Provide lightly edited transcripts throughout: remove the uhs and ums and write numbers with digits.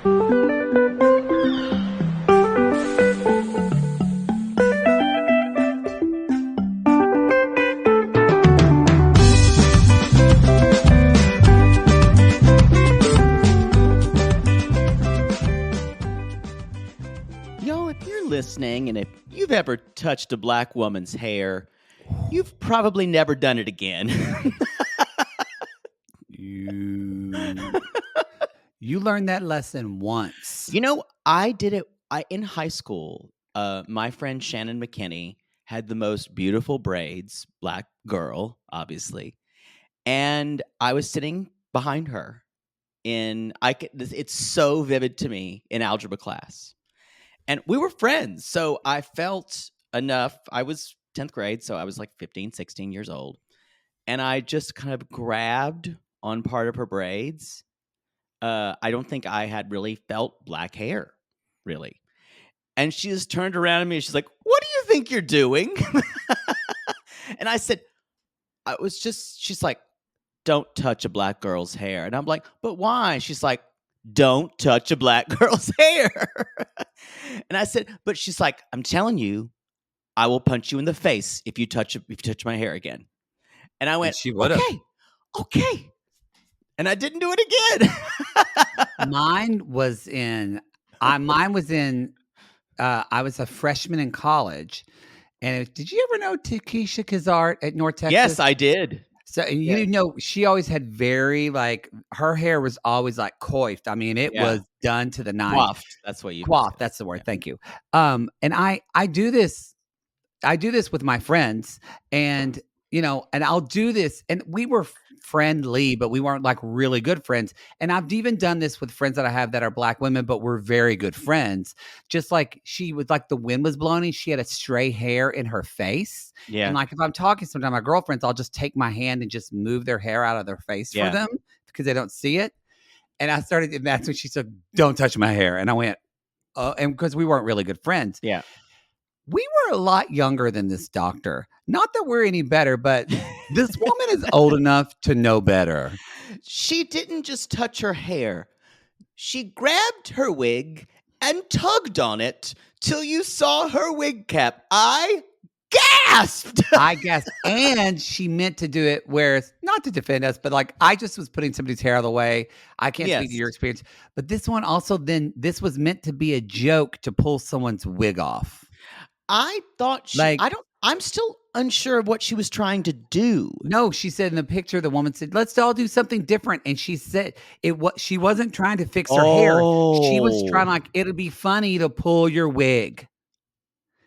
Yo, if you're listening and if you've ever touched a black woman's hair, you've probably never done it again. You learned that lesson once. You know, I did it in high school. My friend Shannon McKinney had the most beautiful braids, black girl, obviously. And I was sitting behind her it's so vivid to me in algebra class. And we were friends, so I felt enough. I was 10th grade, so I was like 15, 16 years old. And I just kind of grabbed on part of her braids. I don't think I had really felt black hair, really. And she just turned around at me and she's like, "What do you think you're doing?" And I said, she's like, "Don't touch a black girl's hair." And I'm like, "But why?" She's like, "Don't touch a black girl's hair." And I said, but she's like, "I'm telling you, I will punch you in the face if you touch my hair again." And I went, she would've. Okay. And I didn't do it again. Mine was in, I was a freshman in college. And did you ever know Takesha Kazart at North Texas? Yes, I did. So, you know, she always had very, like, her hair was always like coiffed. I mean, it was done to the nines. Coiffed. That's what you Coiffed. That's the word. Yeah. Thank you. And I do this with my friends, and, you know, and I'll do this, and we were friendly, but we weren't like really good friends. And I've even done this with friends that I have that are black women, but we're very good friends. Just like she was, like, the wind was blowing and she had a stray hair in her face. Yeah. And like, if I'm talking to sometimes my girlfriends, I'll just take my hand and just move their hair out of their face for them because they don't see it. And and that's when she said, "Don't touch my hair." And I went, "Oh," and because we weren't really good friends. Yeah. We were a lot younger than this doctor. Not that we're any better, but this woman is old enough to know better. She didn't just touch her hair. She grabbed her wig and tugged on it till you saw her wig cap. I gasped. And she meant to do it where, not to defend us, but like, I just was putting somebody's hair out of the way. I can't speak to your experience. But this one also, this was meant to be a joke to pull someone's wig off. I thought I'm still unsure of what she was trying to do. No, she said in the picture, the woman said, "Let's all do something different." And she said she wasn't trying to fix her hair. She was trying, like, it'll be funny to pull your wig.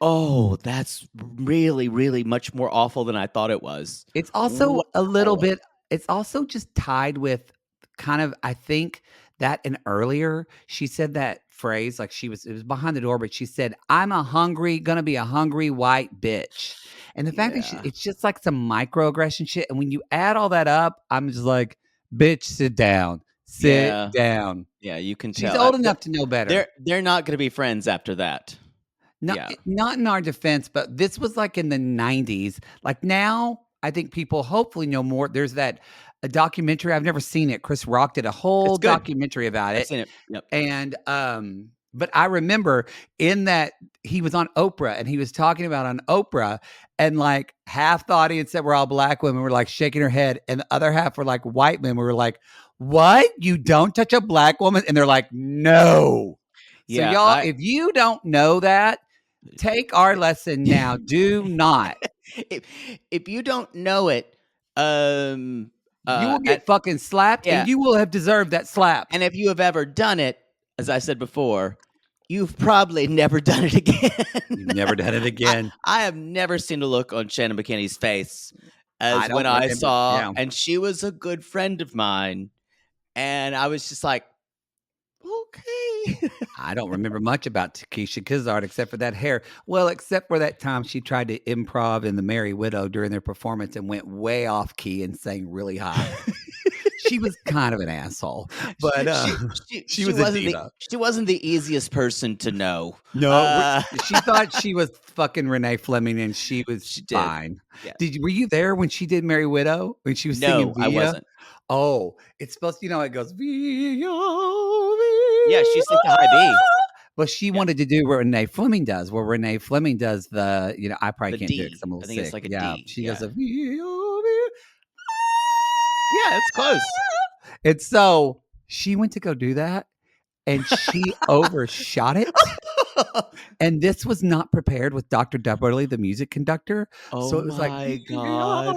Oh, that's really, really much more awful than I thought it was. It's also a little bit, it's also just tied with kind of, I think that, and earlier she said that phrase, like, it was behind the door, but she said, gonna be a hungry white bitch. And the fact that it's just like some microaggression shit. And when you add all that up, I'm just like, bitch, sit down. Sit down. Yeah, you can tell. She's old enough to know better. They're not going to be friends after that. Not in our defense, but this was like in the 90s. Like, now, I think people hopefully know more. There's a documentary. I've never seen it. Chris Rock did a whole documentary about it. I've seen it. Yep. And but I remember in that he was on Oprah and he was talking about on Oprah, and like half the audience that were all black women were like shaking her head, and the other half were like white men. We were like, "What? You don't touch a black woman?" And they're like, "No." So y'all, if you don't know that, take our lesson now. Do not. If you don't know it, you will get fucking slapped, and you will have deserved that slap. And if you have ever done it, as I said before, you've probably never done it again. You've never done it again. I have never seen a look on Shannon McKinney's face as when I saw, and she was a good friend of mine, and I was just like, okay. I don't remember much about Takesha Kazart except for that hair. Well, except for that time she tried to improv in The Merry Widow during their performance and went way off key and sang really high. She was kind of an asshole, but she was a diva. She wasn't the easiest person to know. No, she thought she was fucking Renee Fleming, and she was fine. Yeah. Were you there when she did Merry Widow? When she was singing Via? I wasn't. Oh, it's supposed to, it goes Via, Via. Yeah, she sings the high B. Well, she Yeah. wanted to do what Renee Fleming does. Where Renee Fleming does the, I probably The can't do it because D. I'm a I little think it's sick. like a Yeah, D. she does Yeah. a. Yeah, it's close. And so she went to go do that, and she overshot it. And this was not prepared with Dr. Dubberly, the music conductor. Oh So it was like, my God.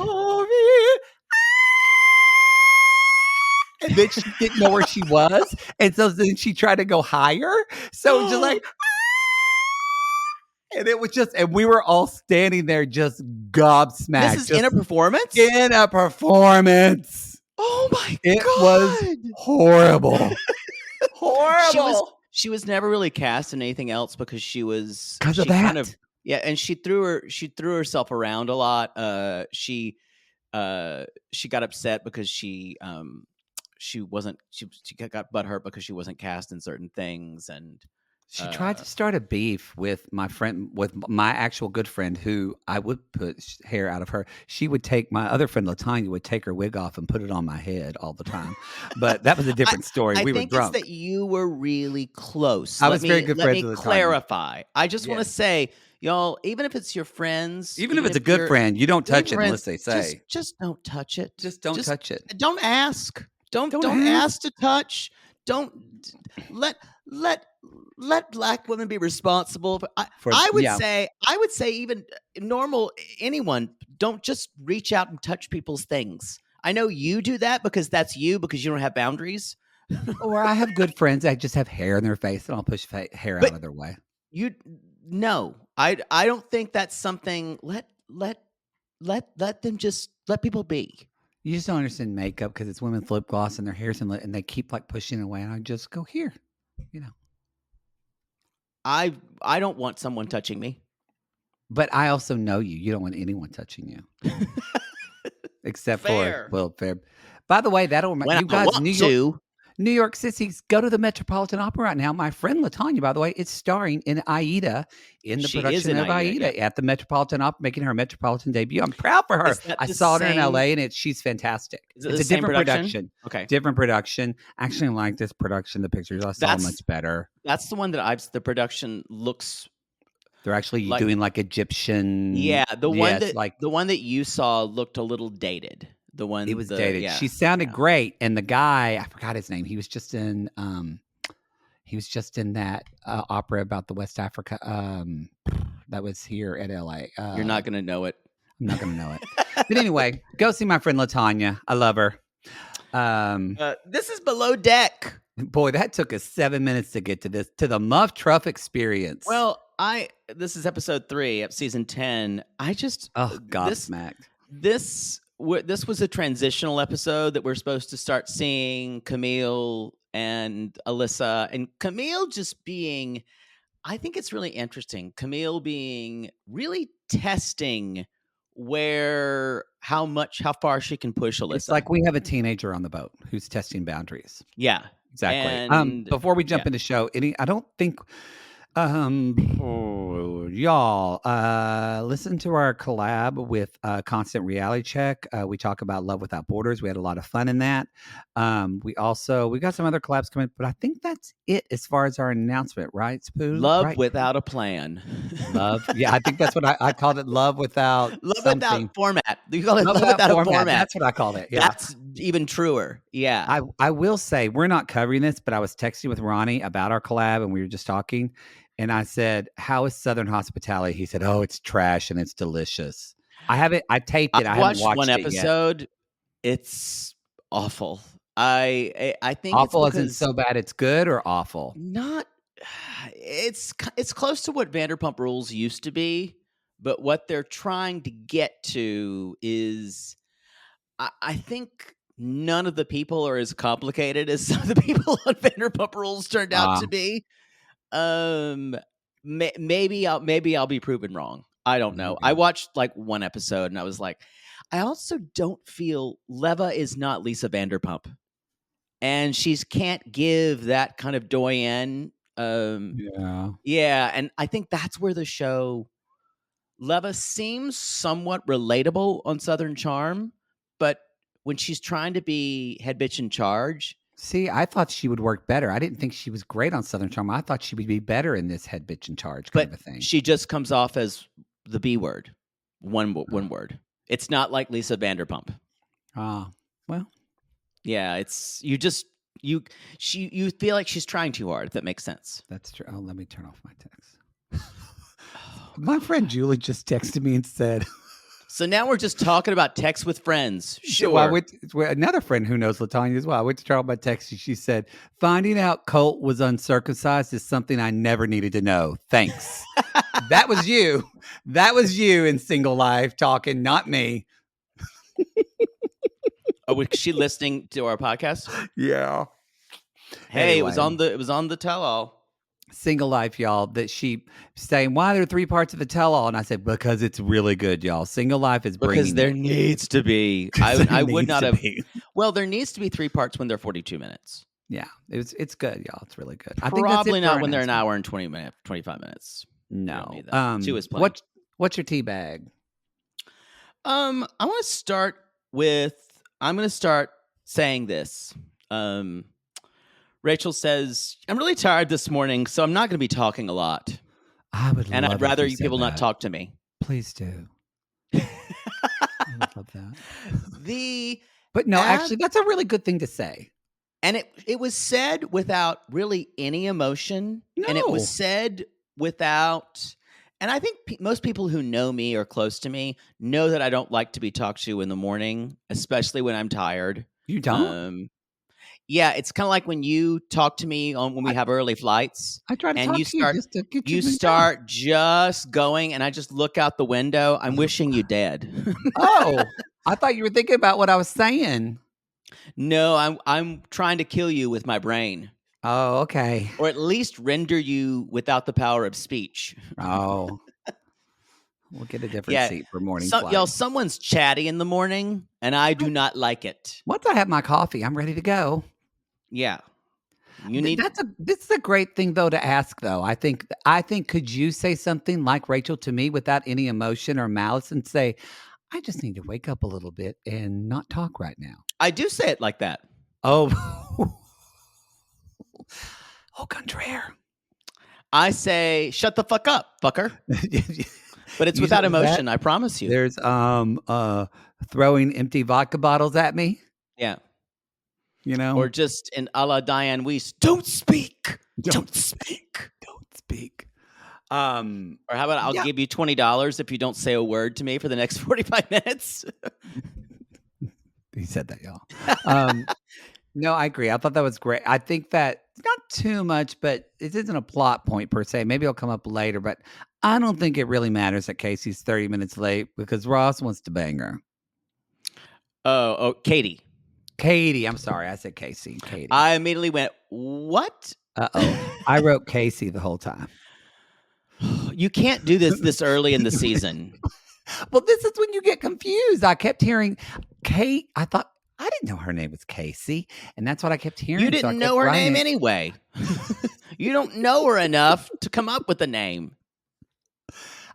and then she didn't know where she was. And so then she tried to go higher. So it was just like, and it was just, and we were all standing there just gobsmacked. This is in a performance? In a performance. Oh my It God. was horrible. Horrible. She was never really cast in anything else because she was Because of she kind that. of and she threw herself around a lot. She got upset because she got butthurt because she wasn't cast in certain things, and She tried to start a beef with my actual good friend, who I would put hair out of her. She would take my other friend, Latanya, would take her wig off and put it on my head all the time. But that was a different story. We were think drunk. it's that you were really close. I was very good friends Let with me Latanya. clarify. I just want to Yes. say, y'all, even if it's your friends, Even if it's a good friend, you don't touch it friends, unless they say. just don't touch it. Just don't touch it. Don't ask. Don't ask. ask to touch. Don't let Black women be responsible. I would say even normal anyone, don't just reach out and touch people's things. I know you do that because that's you, because you don't have boundaries. Or I have good friends that just have hair in their face, and I'll push hair out of their way. I don't think that's something. Let them just let people be. You just don't understand makeup, because it's women lip gloss and their hair's and they keep like pushing away, and I just go here, I don't want someone touching me. But I also know you. You don't want anyone touching you, except Fair. for fair. By the way, that'll When you guys. I want to. New York sissies, go to the Metropolitan Opera right now. My friend Latanya, by the way, is starring in Aida, in the production of Aida at the Metropolitan Opera, making her Metropolitan debut. I'm proud for her. I saw her in LA, and she's fantastic. It's a different production. Okay. Different production. Actually, I like this production. The pictures I saw much better. That's the one that the production looks. They're actually doing like Egyptian. Yeah, the one that you saw looked a little dated. The one it was dated. Yeah, she sounded great, and the guy, I forgot his name. He was just in that opera about the West Africa that was here at LA. You're not gonna know it. I'm not gonna know it. But anyway, go see my friend Latanya. I love her. This is Below Deck. Boy, that took us 7 minutes to get to this, to the Muff-Truff experience. Well, this is episode 3 of season 10. Gobsmacked. This was a transitional episode that we're supposed to start seeing Camille and Alyssa, and Camille just being, I think it's really interesting. Camille being really testing how far she can push Alyssa. It's like we have a teenager on the boat who's testing boundaries. Yeah, exactly. And, before we jump into the show, I don't think. Y'all, listen to our collab with Constant Reality Check. We talk about Love Without Borders. We had a lot of fun in that. We got some other collabs coming, but I think that's it as far as our announcement, right, Spoo? Love Without a Plan. Love. Yeah, I think that's what I called it. Love Without Without Format. You call it Love Without a Format. That's what I called it. Yeah. That's even truer. Yeah. I will say, we're not covering this, but I was texting with Ronnie about our collab, and we were just talking. And I said, "How is Southern Hospitality?" He said, "Oh, it's trash and it's delicious." I haven't. I taped it. I haven't watched one episode. Yet. It's awful. I think awful it's isn't so bad. It's good or awful. Not. It's close to what Vanderpump Rules used to be, but what they're trying to get to is, I think none of the people are as complicated as some of the people on Vanderpump Rules turned out to be. Maybe I'll be proven wrong. I don't know. I watched like one episode and I was like, I also don't feel Leva is not Lisa Vanderpump, and she can't give that kind of doyen. Yeah, and I think that's where the show Leva seems somewhat relatable on Southern Charm, but when she's trying to be head bitch in charge, See, I thought she would work better. I didn't think she was great on Southern Charm. I thought she would be better in this head bitch in charge kind of a But thing. she just comes off as the B word. One word. It's not like Lisa Vanderpump. Well, Yeah, it's you feel like she's trying too hard, if that makes sense. that's true. Oh, let me turn off my text. My friend Julie just texted me and said, So now we're just talking about text with friends. Sure. So I went another friend who knows Latanya as well. I went to try my text. She said, finding out Colt was uncircumcised is something I never needed to know. Thanks. That was you. That was you in single life talking, not me. Oh, was she listening to our podcast? Yeah. Hey, Anyway. it was on the tell-all. Single life, y'all, that she saying, why are there 3 parts of the tell-all? And I said, because it's really good, y'all. Single life is bringing Because there needs to be. I would not have. Well, there needs to be 3 parts when they're 42 minutes. Yeah, it's good, y'all. It's really good. I think probably not when they're an hour and 25 minutes. No. She was playing. What's your tea bag? I want to start with. I'm going to start saying this. Rachel says, I'm really tired this morning, so I'm not going to be talking a lot. And I'd rather you people not talk to me. Please do. I would love that. But no, actually, that's a really good thing to say. And it was said without really any emotion. No. And it was said without... And I think most people who know me or close to me know that I don't like to be talked to in the morning, especially when I'm tired. You don't? Yeah, it's kind of like when you talk to me when we have early flights. I try to talk to you just to get you. You start just going, and I just look out the window. I'm wishing you dead. Oh, I thought you were thinking about what I was saying. No, I'm trying to kill you with my brain. Oh, okay. Or at least render you without the power of speech. Oh. We'll get a different seat for morning flight. Y'all, someone's chatty in the morning, and I do not like it. Once I have my coffee, I'm ready to go. Yeah. This is a great thing, though, to ask, though. I think, could you say something like Rachel to me without any emotion or malice and say, I just need to wake up a little bit and not talk right now? I do say it like that. Oh. Au contraire. I say, shut the fuck up, fucker. But it's without emotion, I promise you. There's throwing empty vodka bottles at me. Yeah. You know? Or just in a la Diane Weiss, don't speak. Don't speak. Don't speak. Or how about I'll give you $20 if you don't say a word to me for the next 45 minutes? He said that, y'all. No, I agree. I thought that was great. I think that not too much, but it isn't a plot point per se. Maybe it'll come up later, but I don't think it really matters that Casey's 30 minutes late because Ross wants to bang her. Oh, Katie. Katie. I'm sorry. I said Casey. Katie. I immediately went, what? Uh-oh. I wrote Casey the whole time. You can't do this early in the season. Well, this is when you get confused. I kept hearing Kate. I thought, I didn't know her name was Casey, and that's what I kept hearing. You didn't know her name anyway. You don't know her enough to come up with a name.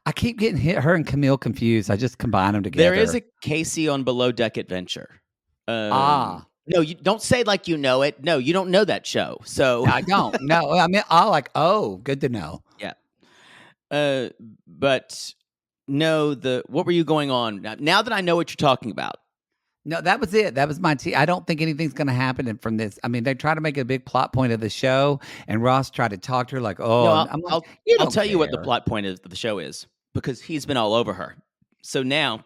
I keep getting her and Camille confused. I just combine them together. There is a Casey on Below Deck Adventure. No, you don't say like you know it. No, you don't know that show. So I don't. No, I mean, oh, good to know. Yeah. But no, what were you going on? Now that I know what you're talking about. No, that was it. That was my tea. I don't think anything's going to happen from this. I mean, they try to make it a big plot point of the show, and Ross tried to talk to her like, "Oh, no, I'll tell you what the plot point of the show is because he's been all over her. So now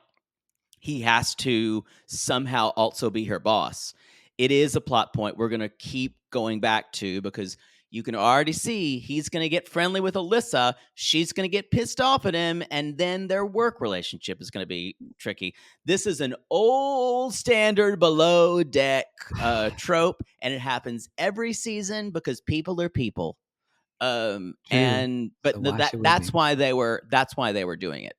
he has to somehow also be her boss. It is a plot point we're going to keep going back to because you can already see he's going to get friendly with Alyssa. She's going to get pissed off at him, and then their work relationship is going to be tricky. This is an old standard Below Deck trope, and it happens every season because people are people. That's why they were doing it.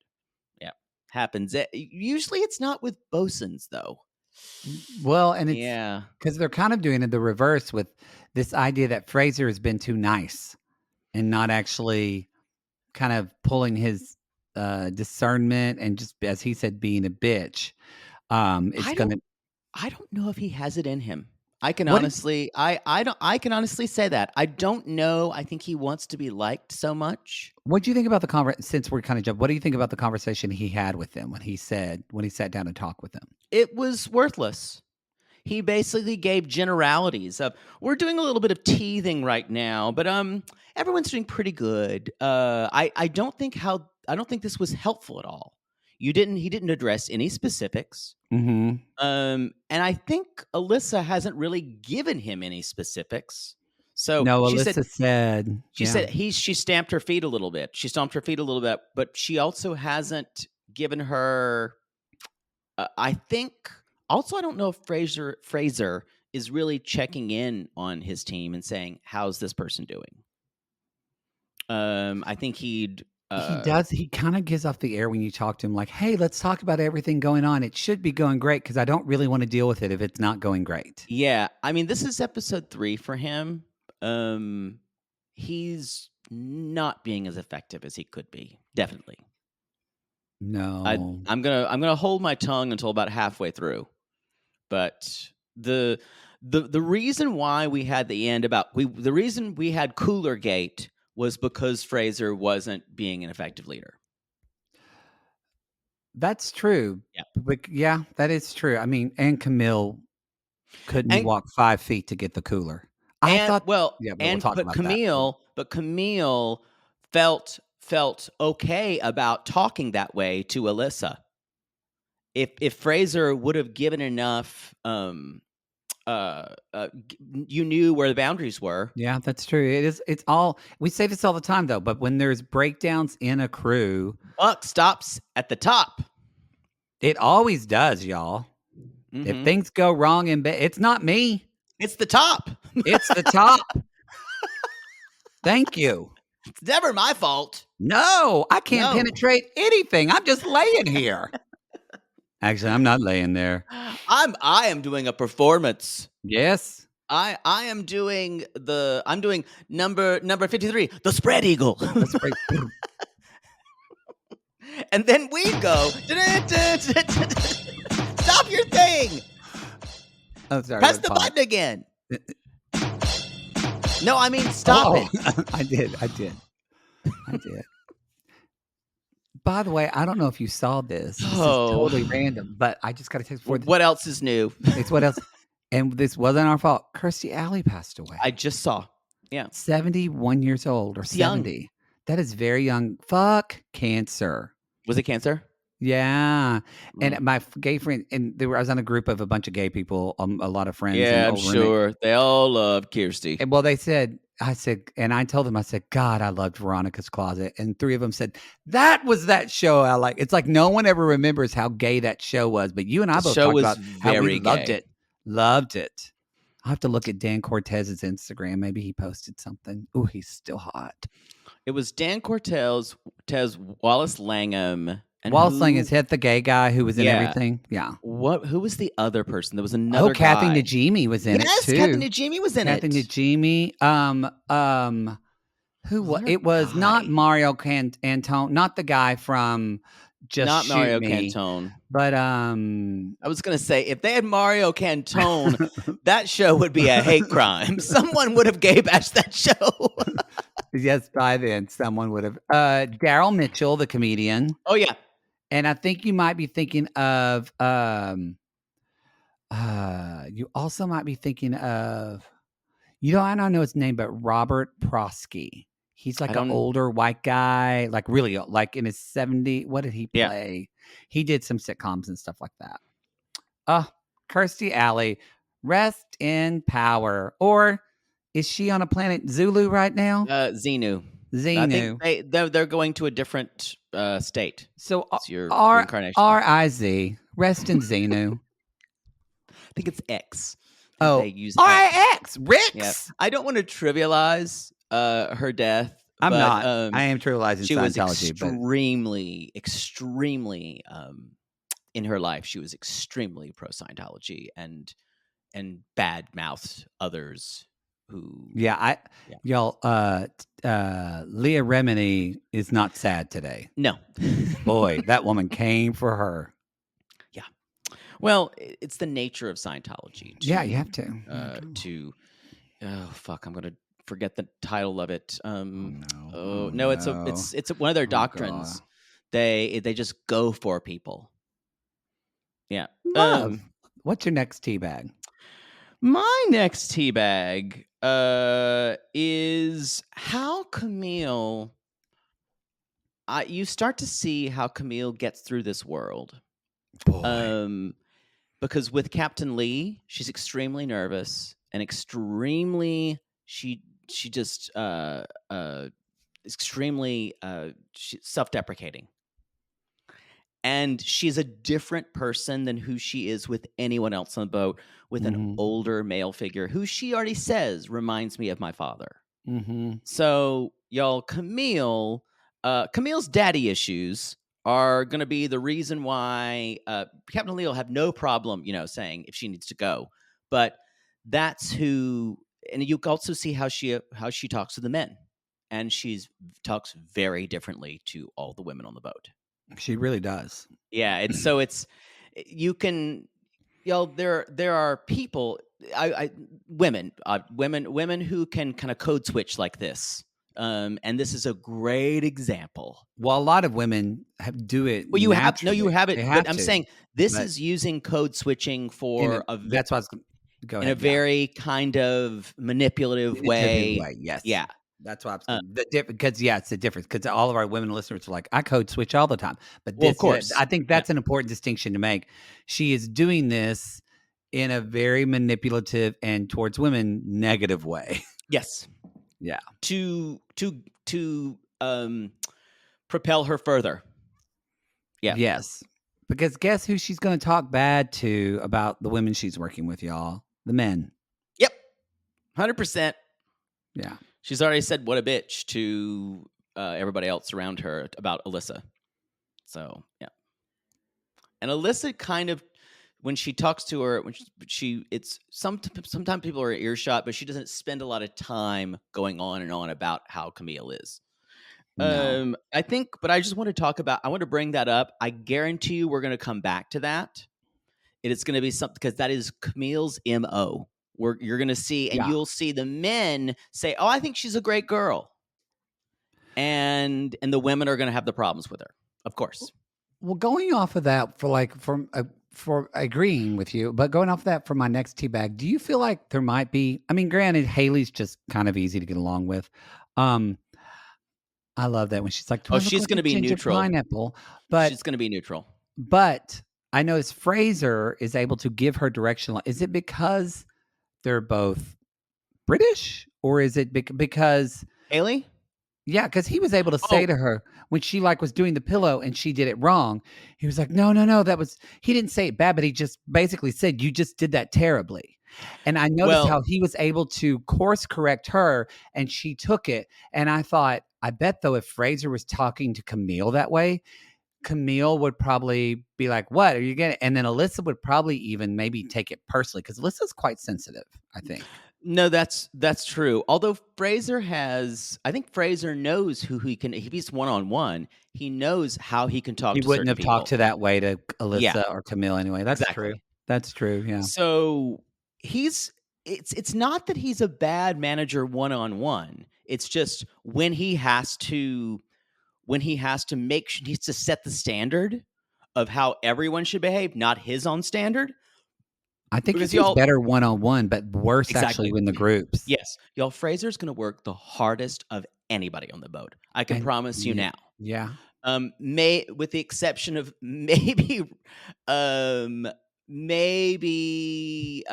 Yeah, happens. Usually, it's not with bosuns though. Well, and it's because they're kind of doing it the reverse with this idea that Fraser has been too nice and not actually kind of pulling his discernment and just, as he said, being a bitch. I don't know if he has it in him. I can What honestly I don't I can honestly say that. I don't know. I think he wants to be liked so much. what do you think about the since we're kind of jump, what do you think about the conversation he had with them when he sat down and talked with them? It was worthless. He basically gave generalities of we're doing a little bit of teething right now, but everyone's doing pretty good. I don't think this was helpful at all. He didn't address any specifics. Mhm. And I think Alyssa hasn't really given him any specifics. So No, Alyssa said, yeah. she stamped her feet a little bit. She stomped her feet a little bit, but she also hasn't given her. I think also I don't know if Fraser is really checking in on his team and saying how's this person doing. I think he'd. He does. He kind of gives off the air when you talk to him, like, "Hey, let's talk about everything going on. It should be going great because I don't really want to deal with it if it's not going great." Yeah, I mean, this is episode 3 for him. He's not being as effective as he could be. Definitely. No. I'm gonna hold my tongue until about halfway through. But the reason why we had the reason we had Cooler Gate was because Fraser wasn't being an effective leader. That's true. Yeah. But yeah, that is true. I mean, and Camille couldn't walk 5 feet to get the cooler. I thought, yeah, but we'll talk about that. But Camille felt okay about talking that way to Alyssa. If Fraser would have given enough, you knew where the boundaries were. Yeah, that's true. It's all, we say this all the time though, but when there's breakdowns in a crew, buck stops at the top. It always does, y'all. Mm-hmm. If things go wrong in bed, it's not me. It's the top. It's the top. Thank you. It's never my fault. No, I can't penetrate anything. I'm just laying here. Actually, I'm not laying there. I am doing a performance. Yes. I'm doing number 53, the spread eagle. And then we go, stop your thing. Oh, sorry. Press the button again. No, I mean, stop it. I did. By the way, I don't know if you saw this. This is totally random, but I just got to text before. What else is new? It's what else. And this wasn't our fault. Kirstie Alley passed away. I just saw. Yeah. 71 years old or it's 70. Young. That is very young. Fuck cancer. Was it cancer? Yeah. And my gay friend, I was on a group of a bunch of gay people, a lot of friends. Yeah, I'm sure. They all love Kirstie. And, well, I said, and I told them, I said, God, I loved Veronica's Closet. And 3 of them said, that was that show I like. It's like no one ever remembers how gay that show was. But you and I both talked about how we loved it. Loved it. I'll have to look at Dan Cortez's Instagram. Maybe he posted something. Ooh, he's still hot. It was Dan Cortez, Wallace Langham. And Wallace Langham's the gay guy who was in everything. Yeah. Who was the other person? There was another guy. Kathy Najimy was in it too. Yes, Kathy Najimy was in it. Kathy Najimy. Who was it? Was not Mario Cantone, not the guy from Just not Shoot Mario Me, Cantone. But I was gonna say if they had Mario Cantone, that show would be a hate crime. Someone would have gay bashed that show. Yes, by then someone would have. Daryl Mitchell, the comedian. Oh yeah. And I think you might be thinking of you also might be thinking of, I don't know his name, but Robert Prosky. He's like an older white guy, like really like in his 70s. What did he play? Yeah. He did some sitcoms and stuff like that. Kirstie Alley, rest in power. Or is she on a planet Zulu right now? Xenu. I think they're going to a different state. So it's your incarnation. R-I-Z. Rest in Xenu. I think it's X. They use R-I-X. Rix. Yeah. I don't want to trivialize her death. I'm not. I am trivializing she Scientology. Extremely in her life, she was extremely pro Scientology and bad mouthed others. Y'all, Leah Remini is not sad today. No. Boy, that woman came for her. Yeah. Well, it's the nature of Scientology Yeah, you have to. to oh fuck, I'm gonna forget the title of it. Oh no! Oh Oh no, no! it's one of their Oh god! doctrines. They just go for people. Yeah. Love. What's your next tea bag? My next tea bag is how Camille. You start to see how Camille gets through this world. Boy. Um, because with Captain Lee, she's extremely nervous and extremely she just extremely self-deprecating. And she's a different person than who she is with anyone else on the boat, with an Mhm. older male figure who she already says reminds me of my father. Mhm. So, y'all, Camille's daddy issues are going to be the reason why Captain Lee will have no problem, saying if she needs to go. But that's who, and you also see how she talks to the men, and she's talks very differently to all the women on the boat. She really does. Yeah, it's you can there are people I women who can kind of code switch like this. And this is a great example. Well, a lot of women do it Well, you naturally. have They it, but have I'm to, saying this but is using code switching in a for that's what I was go in a ahead, yeah. very kind of manipulative Manipulative way. way, yes. Yeah. That's what I was Uh, the because, yeah, it's the difference because all of our women listeners are like, "I code switch all the time." But well, of this course. I think Yeah. that's an important distinction to make. She is doing this in a very manipulative and towards women, negative way. Yes. Yeah. To propel her further. Yeah. Yes. Because guess who she's gonna talk bad to about the women she's working with, y'all? The men. Yep. 100%. Yeah. She's already said what a bitch to everybody else around her about Alyssa. So, yeah. And Alyssa kind of, when she talks to her, when it's sometimes people are earshot, but she doesn't spend a lot of time going on and on about how Camille is. No. I think, but I just want to talk about, I want to bring that up. I guarantee you we're going to come back to that. It is going to be something because that is Camille's MO. You're going to see, and Yeah. you'll see the men say, "Oh, I think she's a great girl," and the women are going to have the problems with her, of course. Well, going off of that for agreeing with you, but going off of that for my next tea bag, do you feel like there might be I mean, granted, Haley's just kind of easy to get along with. Um, I love that when she's like, "Do Oh, I look she's like going a to be ginger neutral. pineapple?" She's But going to be neutral. but I notice Fraser is able to give her direction. Is it because they're both British, or is it because Haley? yeah, because he was able to say Oh, to her when she, like, was doing the pillow and she did it wrong, he was like, "No, no, no, that was" he didn't say it bad, but he just basically said, "You just did that terribly." And I noticed well, how he was able to course correct her, and she took it, and I thought, I bet, though, if Fraser was talking to Camille that way, Camille would probably be like, "What are you getting?" And then Alyssa would probably even maybe take it personally because Alyssa's quite sensitive, I think. no, that's true. Although I think Fraser knows who he can, if he's one-on-one, he knows how he can talk He to wouldn't certain have talked people. to that way to Yeah, Alyssa or Camille anyway. That's true. exactly. That's true, yeah. So he's it's not that he's a bad manager one-on-one. It's just when he has to he needs to set the standard of how everyone should behave, not his own standard. I think he Because seems y'all better one-on-one, but worse actually exactly. in the groups. Yes, y'all, Fraser's gonna work the hardest of anybody on the boat. I can And promise you now. yeah. May with the exception of maybe, um, maybe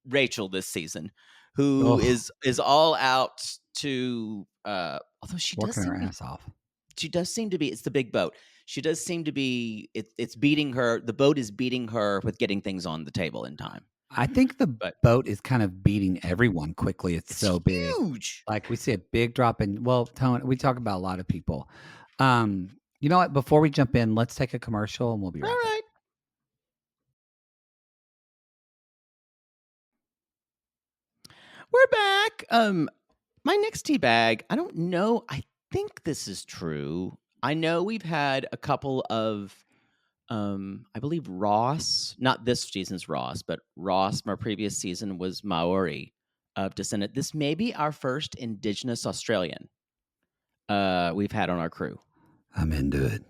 Rachel this season, who Ugh, is all out to. Although working her ass off. she does seem to be. It's the big boat. She does seem to be. It's beating her. The boat is beating her with getting things on the table in time. I think the But boat is kind of beating everyone quickly. It's it's so big. huge. Like, we see a big drop in well, Tone, we talk about a lot of people. You know what? Before we jump in, let's take a commercial and we'll be All right back. right. We're back. My next tea bag, I don't know. I think this is true. I know we've had a couple of I believe Ross, not this season's Ross, but Ross from our previous season was Maori of descendant. This may be our first Indigenous Australian we've had on our crew. I'm into it.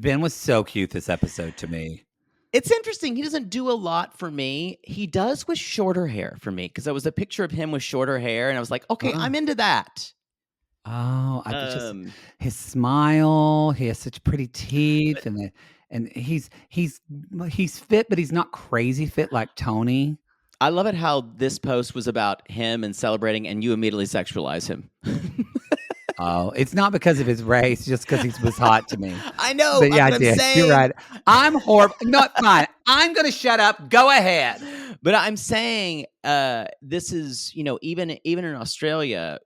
Ben was so cute this episode to me. It's interesting. He doesn't do a lot for me. He does with shorter hair for me because there was a picture of him with shorter hair, and I was like, okay, I'm into that. Oh, his smile. He has such pretty teeth, and he's fit, but he's not crazy fit like Tony. I love it how this post was about him and celebrating, and you immediately sexualize him. Oh, it's not because of his race, just because he was hot to me. I know. But yeah, I did. You're right. I'm horrible. No, fine. I'm going to shut up. Go ahead. But I'm saying this is, even in Australia,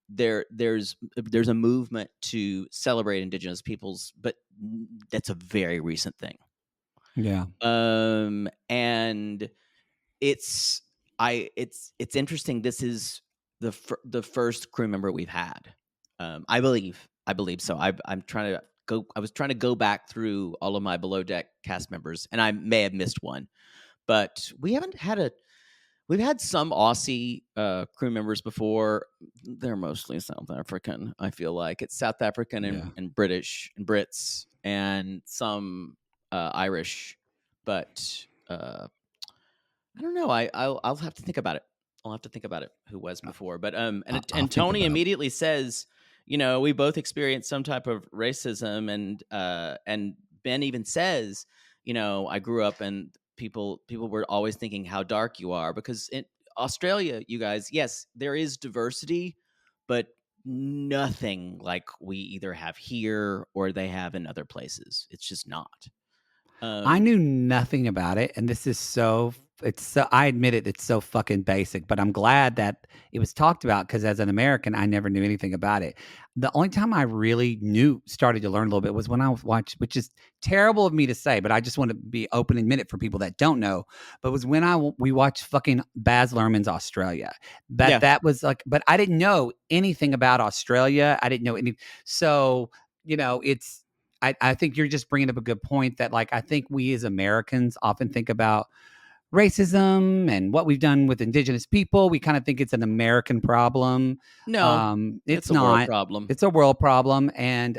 there's a movement to celebrate Indigenous peoples, but that's a very recent thing. Yeah. And it's interesting. This is the first crew member we've had. I believe so. I'm trying to go. I was trying to go back through all of my below deck cast members, and I may have missed one. But we've had some Aussie crew members before. They're mostly South African. I feel like it's South African and British and Brits and some Irish, but I don't know. I'll have to think about it. I'll have to think about it. Who was before, but and Tony immediately says, we both experienced some type of racism, and Ben even says, I grew up and people were always thinking how dark you are, because in Australia, you guys, yes, there is diversity, but nothing like we either have here or they have in other places. It's just not. I knew nothing about it, and I admit it, it's so fucking basic, but I'm glad that it was talked about, because as an American, I never knew anything about it. The only time I really started to learn a little bit was when I watched, which is terrible of me to say, but I just want to be open and admit it for people that don't know, but was when we watched fucking Baz Luhrmann's Australia. That was like, but I didn't know anything about Australia. I didn't know any. So, I think you're just bringing up a good point that, like, I think we as Americans often think about racism and what we've done with Indigenous people. We kind of think it's an American problem. No, it's not. World problem. It's a world problem. And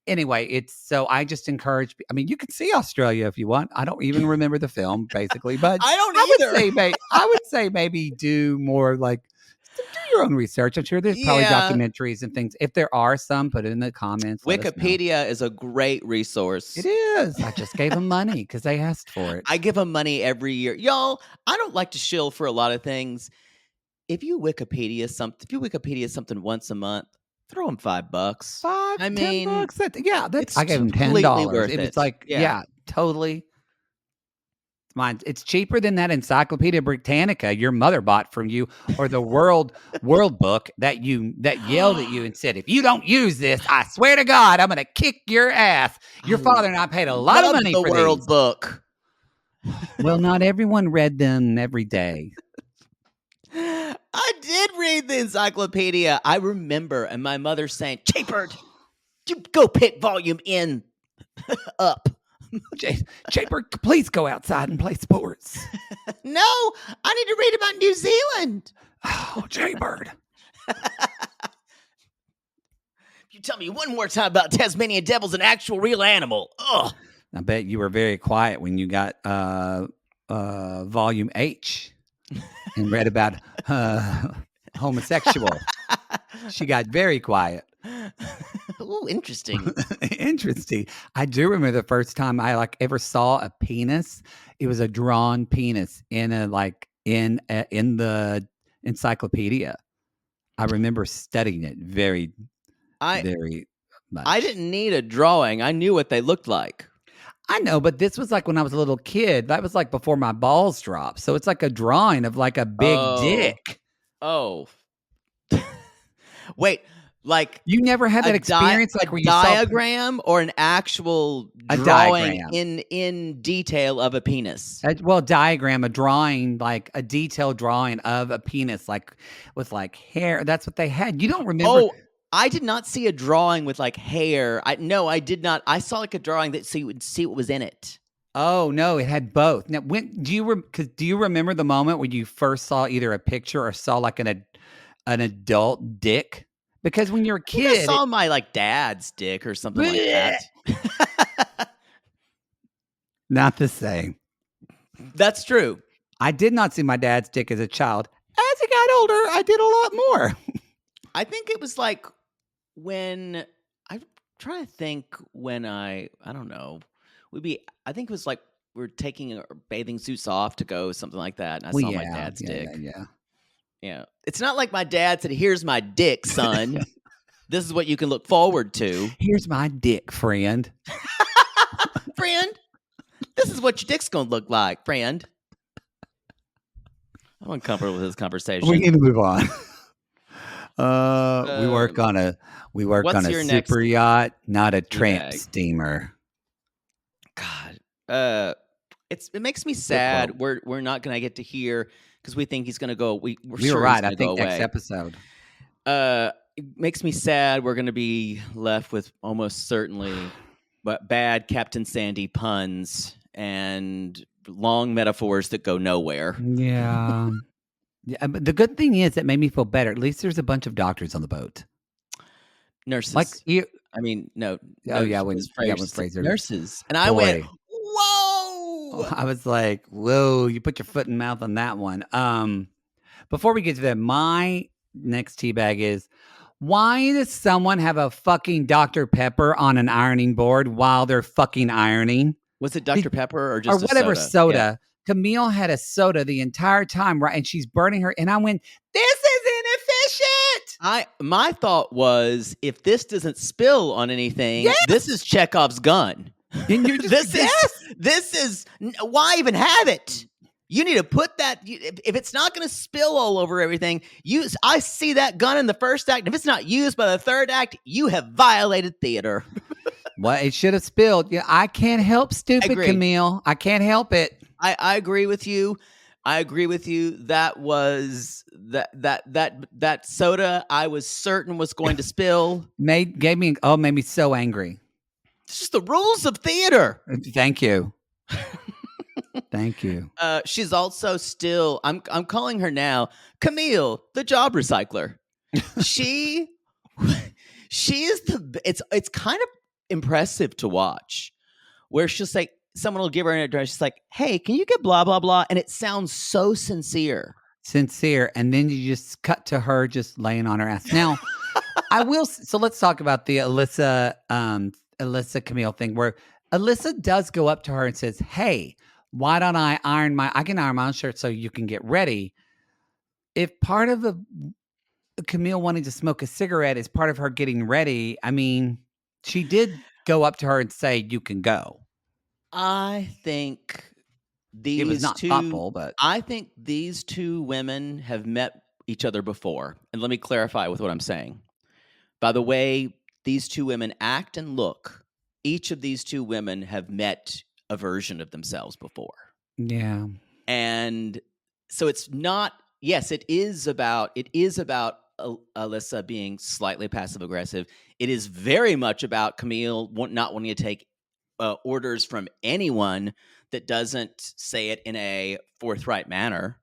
anyway, so I just encourage. I mean, you can see Australia if you want. I don't even remember the film, basically, but I don't either. I would say maybe do more like. Do your own research. I'm sure there's probably documentaries and things. If there are some, put it in the comments. Wikipedia is a great resource. It is. I just gave them money because they asked for it. I give them money every year. Y'all, I don't like to shill for a lot of things. If you Wikipedia something once a month, throw them $5. $10. I gave them $10. It's like, totally. Mine. It's cheaper than that Encyclopedia Britannica your mother bought from you, or the World Book that yelled at you and said, if you don't use this, I swear to God, I'm going to kick your ass. Your father and I paid a lot of money for the World Book. Well, not everyone read them every day. I did read the encyclopedia. I remember, and my mother saying, Chapert, you go pick volume N up. Chaper, please go outside and play sports. No, I need to read about New Zealand. Oh, Jaybird. You tell me one more time about Tasmanian Devil's an actual real animal. Ugh. I bet you were very quiet when you got volume H and read about homosexual. She got very quiet. Oh, interesting. Interesting. I do remember the first time I ever saw a penis. It was a drawn penis in the encyclopedia. I remember studying it very much. I didn't need a drawing. I knew what they looked like. I know, but this was like when I was a little kid. That was like before my balls dropped. So it's like a drawing of like a big dick. Oh. Wait. Like, you never had that experience, like where you diagram or an actual drawing in detail of a penis? Diagram, a drawing, like a detailed drawing of a penis, like with like hair. That's what they had. You don't remember? I did not see a drawing with like hair. No, I did not. I saw like a drawing that so you would see what was in it. Oh no, it had both. Now, when do you remember the moment when you first saw either a picture or saw like an adult dick? Because when you're a I think I kid, saw my like dad's dick or something like that. not the same. That's true. I did not see my dad's dick as a child. As I got older, I did a lot more. I think it was like when I'm trying to think when I don't know. I think it was like we're taking our bathing suits off to go something like that, and I Well, saw my yeah, dad's dick. yeah. Yeah. It's not like my dad said, "Here's my dick, son. This is what you can look forward to." Here's my dick, friend. Friend, this is what your dick's going to look like, friend. I'm uncomfortable with this conversation. We need to move on. We work on a what's your next super yacht, not a tramp bag? steamer. God, it makes me sad. We're not going to get to hear because we think he's going to go. We're sure right. He's I think go next away. episode. It makes me sad. We're going to be left with almost certainly, but bad Captain Sandy puns and long metaphors that go nowhere. Yeah. Yeah, but the good thing is it made me feel better. At least there's a bunch of doctors on the boat. Nurses. Like you. I mean, no. Oh yeah, when Fraser, Fraser. nurses, and I went, whoa! whoa! I was like, whoa! You put your foot in mouth on that one. Before we get to that, my next teabag is, why does someone have a fucking Dr. Pepper on an ironing board while they're fucking ironing? Was it Dr. Pepper or just whatever soda? Yeah. Camille had a soda the entire time, right? And she's burning her. And I went, this is inefficient. My thought was, if this doesn't spill on anything, this is Chekhov's gun. And you're just, this is why even have it? You need to put that. If it's not going to spill all over everything, I see that gun in the first act. If it's not used by the third act, you have violated theater. Well, it should have spilled. Yeah, I can't help stupid, Camille. I can't help it. I agree with you. That was that soda I was certain was going to spill. made me so angry. It's just the rules of theater. Thank you. Thank you. She's also still, I'm calling her now Camille, the job recycler. she is it's kind of impressive to watch, where she'll say, someone will give her an address. She's like, "Hey, can you get blah, blah, blah?" And it sounds so sincere. And then you just cut to her just laying on her ass. Now, so let's talk about the Alyssa Camille thing, where Alyssa does go up to her and says, "Hey, why don't I can iron my own shirt so you can get ready." If part of Camille wanting to smoke a cigarette is part of her getting ready, I mean, she did go up to her and say, "You can go." I think it was not thoughtful, but I think these two women have met each other before. And let me clarify with what I'm saying. By the way these two women act and look, each of these two women have met a version of themselves before. Yeah. And so it's not, yes, it is about Alyssa being slightly passive aggressive. It is very much about Camille not wanting to take orders from anyone that doesn't say it in a forthright manner.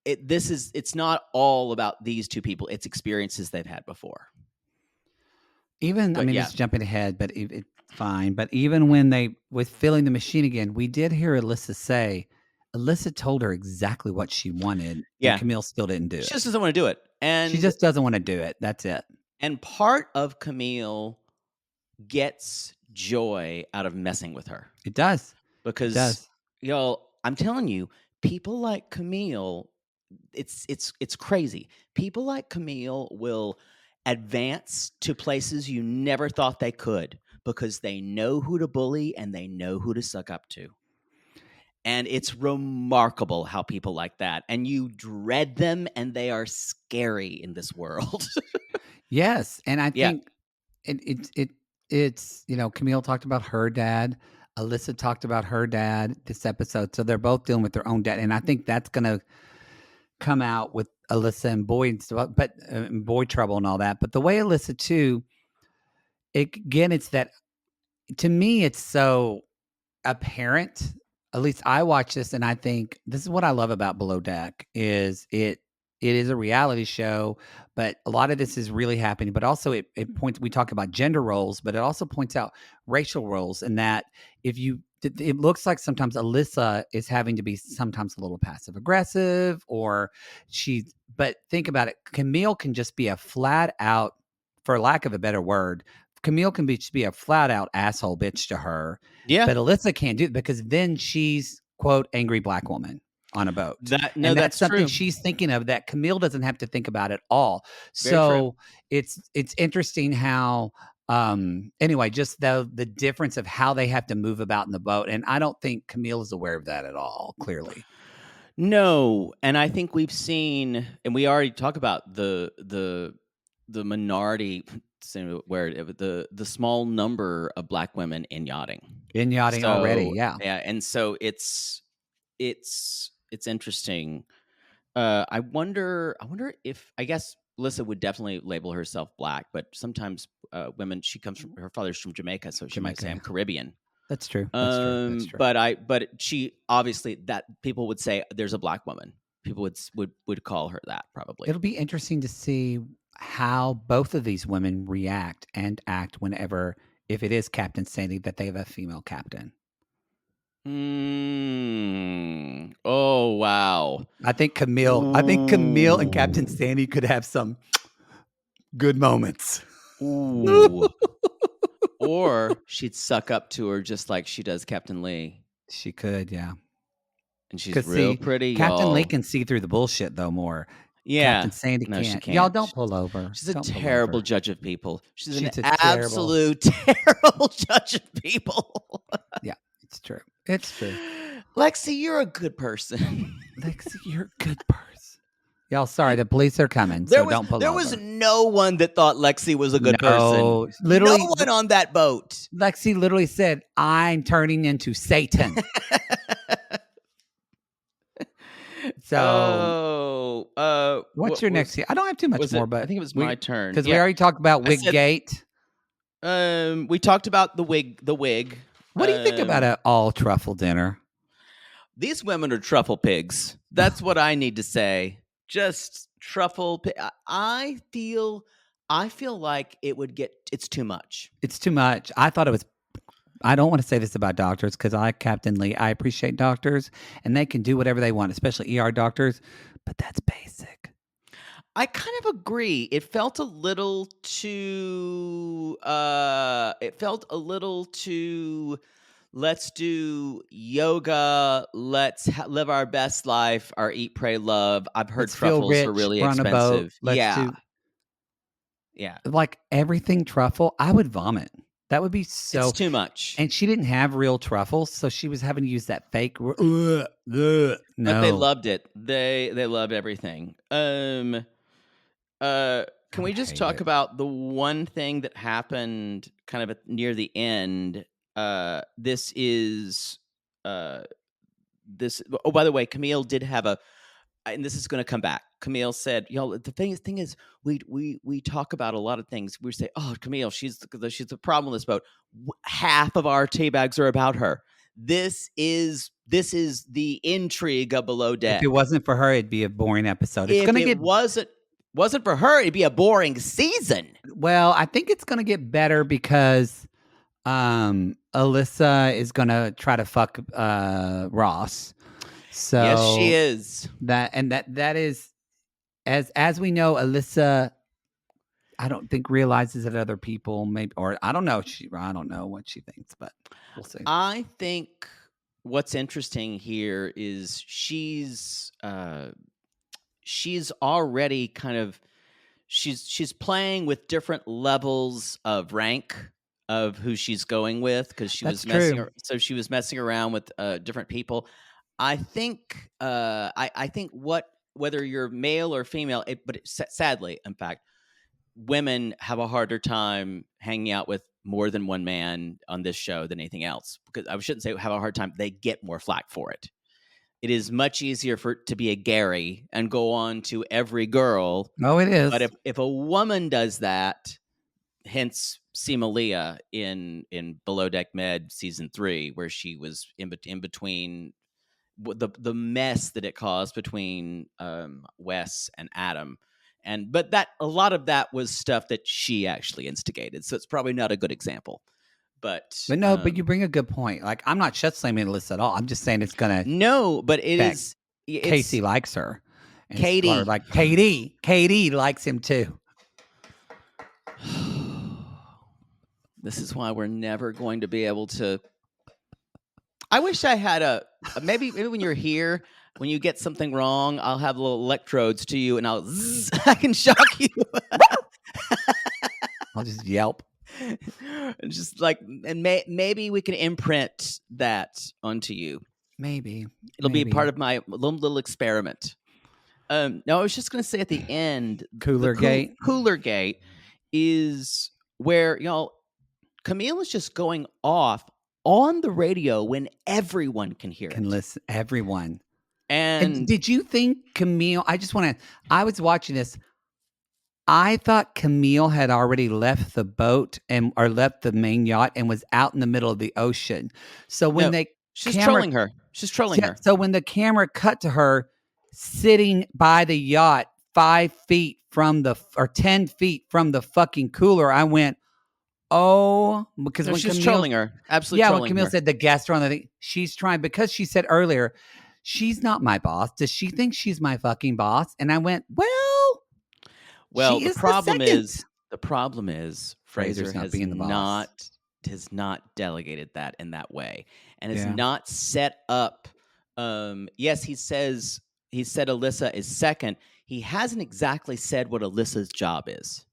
It's not all about these two people. It's experiences they've had before. It's jumping ahead, but it's fine. But even when they was filling the machine again, we did hear Alyssa say, Alyssa told her exactly what she wanted. Yeah. And Camille still didn't do it. She just doesn't want to do it. And she just doesn't want to do it. That's it. And part of Camille gets joy out of messing with her. It does. Because I'm telling you, people like Camille, it's crazy. People like Camille will advance to places you never thought they could because they know who to bully and they know who to suck up to. And it's remarkable how people like that, and you dread them, and they are scary in this world. Yes, and I think it's Camille talked about her dad, Alyssa talked about her dad this episode, so they're both dealing with their own dad, and I think that's gonna come out with Alyssa and Boy and stuff, but Boy Trouble and all that. But the way Alyssa too, it's that to me, it's so apparent. At least I watch this and I think this is what I love about Below Deck is it is a reality show, but a lot of this is really happening. But also it points, we talk about gender roles, but it also points out racial roles, and that it looks like sometimes Alyssa is having to be sometimes a little passive aggressive, but think about it. Camille can just be a flat out, for lack of a better word, Camille can just be a flat out asshole bitch to her. Yeah. But Alyssa can't do it because then she's, quote, angry black woman on a boat. And that's something true. she's thinking of that Camille doesn't have to think about at all. Very true. It's interesting how anyway, just the difference of how they have to move about in the boat. And I don't think Camille is aware of that at all, clearly. No, and I think we've seen, and we already talk about the minority, where the small number of black women in yachting. Already, yeah. Yeah, and so it's interesting. I wonder if, I guess Alyssa would definitely label herself black, but sometimes women, her father's from Jamaica, so she might say I'm Caribbean. That's true. That's true. But she obviously, that people would say there's a black woman. People would call her that probably. It'll be interesting to see how both of these women react and act whenever, if it is Captain Sandy, that they have a female captain. Oh wow! I think Camille and Captain Sandy could have some good moments. Ooh. Or she'd suck up to her just like she does Captain Lee. She could, yeah. And she's real pretty. Captain Lee can see through the bullshit though more. Yeah. Captain Sandy No, can't. she can't. Y'all don't pull over. She's a terrible judge of people. She's an terrible judge of people. Yeah, it's true. It's true. Lexi, you're a good person. Lexi, you're a good person. Y'all, sorry, the police are coming, so don't pull over. There was no one that thought Lexi was a good person. Literally, no one on that boat. Lexi literally said, "I'm turning into Satan." So, what's your next? I don't have too much more, but I think it was my turn because we already talked about Wiggate. We talked about the wig. What do you think about an all truffle dinner? These women are truffle pigs. That's what I need to say. Just truffle. I feel like it's too much. It's too much. I thought it was. I don't want to say this about doctors because Captain Lee, I appreciate doctors and they can do whatever they want, especially ER doctors, but that's basic. I kind of agree. It felt a little too. Let's do yoga. Let's live our best life. Our eat, pray, love. I've heard truffles are really expensive. Yeah. Like everything truffle, I would vomit. That would be It's too much. And she didn't have real truffles, so she was having to use that fake. No. But they loved it. They loved everything. Can we just talk about the one thing that happened kind of near the end? This. Oh, by the way, Camille did have and this is going to come back. Camille said, "Y'all, the thing is, we talk about a lot of things. We say, oh, Camille, she's the problem with this boat. Half of our tea bags are about her. This is the intrigue of Below Deck. If it wasn't for her, it'd be a boring episode. Wasn't for her, it'd be a boring season. Well, I think it's going to get better because Alyssa is going to try to fuck Ross. So yes, she is. That is, as we know, Alyssa, I don't think realizes that other people maybe, or I don't know. I don't know what she thinks, but we'll see. I think what's interesting here is she's already kind of she's playing with different levels of rank of who she's going with because she was messing around with different people. I think whether you're male or female, sadly, in fact, women have a harder time hanging out with more than one man on this show than anything else. Because I shouldn't say have a hard time; they get more flack for it. it is much easier to be a Gary and go on to every girl. Oh, it is. But if a woman does that, hence Simalia in Below Deck Med season 3, where she was in between the mess that it caused between Wes and Adam. But that a lot of that was stuff that she actually instigated, so it's probably not a good example. But no, but you bring a good point. Like, I'm not shut slamming Alyssa at all. I'm just saying it's gonna. No, but it's Casey likes her. And Katie, like Katie likes him too. This is why we're never going to be able to. I wish I had maybe when you're here, when you get something wrong, I'll have little electrodes to you, and I can shock you. I'll just yelp. Just like, and maybe we can imprint that onto you. Maybe it'll be part of my little experiment. No, I was just going to say at the end, Cooler Gate is where Camille is just going off on the radio when everyone can hear it. Can listen, everyone. And did you think Camille? I was watching this. I thought Camille had already left the boat or left the main yacht and was out in the middle of the ocean. So when she's trolling her. She's trolling her. So when the camera cut to her sitting by the yacht 5 feet from 10 feet from the fucking cooler, I went, oh, because when she's trolling her. Absolutely. Yeah, when Camille said the guests are on the thing, she's trying, because she said earlier, she's not my boss. Does she think she's my fucking boss? And I went, well, the problem is Fraser has not delegated that in that way, and has not set up. Yes, he said Alyssa is second. He hasn't exactly said what Alyssa's job is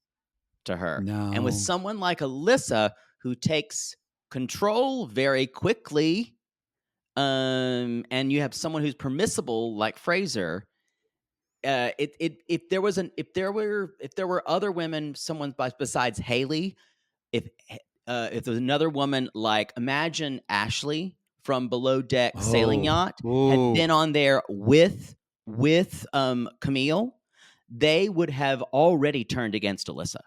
to her. No. And with someone like Alyssa, who takes control very quickly, and you have someone who's permissible like Fraser. If there were other women, someone besides Haley, if there was another woman, like imagine Ashley from Below Deck Sailing Yacht had been on there with Camille, they would have already turned against Alyssa.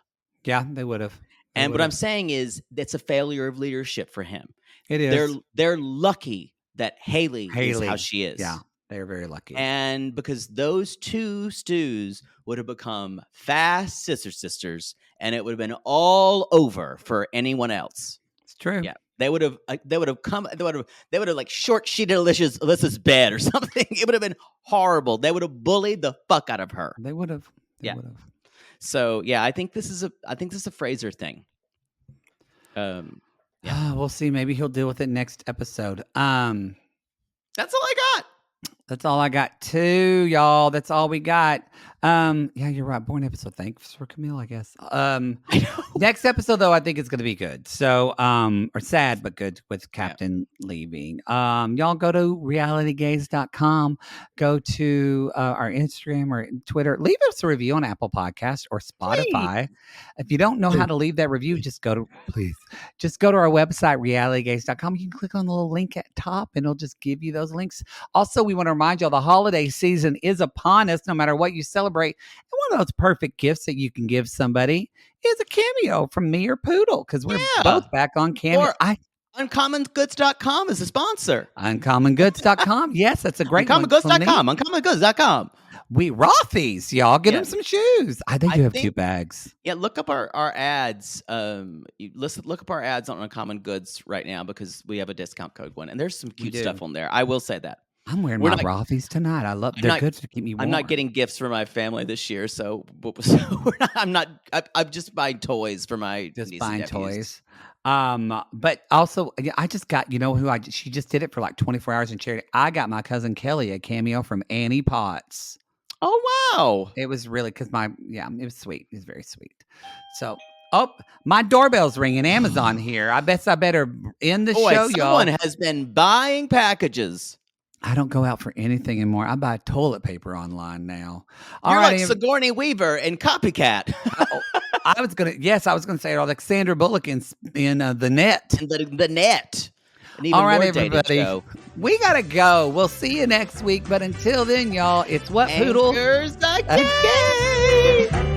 Yeah, they would have. And what I'm saying is that's a failure of leadership for him. It is. They're lucky that Haley is how she is. Yeah. They're very lucky. And because those two stews would have become fast sisters, and it would have been all over for anyone else. It's true. Yeah. They would have like short sheeted Alyssa's bed or something. It would have been horrible. They would have bullied the fuck out of her. They would have. So yeah, I think this is a Fraser thing. We'll see. Maybe he'll deal with it next episode. That's all I got. That's all I got too, y'all. That's all we got. Yeah, you're right. Boring episode. Thanks for Camille, I guess. Next episode, though, I think it's going to be good. So, or sad, but good with Captain leaving. Y'all go to realitygaze.com. Go to our Instagram or Twitter. Leave us a review on Apple Podcasts or Spotify. If you don't know how to leave that review, just go to our website, realitygaze.com. You can click on the little link at top and it'll just give you those links. Also, we want to remind y'all the holiday season is upon us, no matter what you celebrate. And one of those perfect gifts that you can give somebody is a cameo from me or Poodle, because we're both back on Cameo. UncommonGoods.com is a sponsor. UncommonGoods.com. Yes, that's a great one. UncommonGoods.com. We Rothy's, y'all. Get them some shoes. I think you have 2 bags. Yeah, look up our ads. Look up our ads on Uncommon Goods right now, because we have a discount code one, and there's some cute stuff on there. I will say that. I'm wearing my Rothy's tonight. They're good to keep me warm. I'm not getting gifts for my family this year, so I'm just buying toys for my just buying toys. But also, I just got, she just did it for like 24 hours in charity. I got my cousin Kelly a cameo from Annie Potts. Oh, wow. It was really, it was sweet. It was very sweet. So, my doorbell's ringing. Amazon here. I better end the show, y'all. Someone has been buying packages. I don't go out for anything anymore. I buy toilet paper online now. You're like Sigourney Weaver and Copycat. I was gonna say it all, like Sandra Bullock in The Net. The Net. an even All right, more dated everybody. show. We got to go. We'll see you next week. But until then, y'all, it's What Poodle? Anchors Again. again.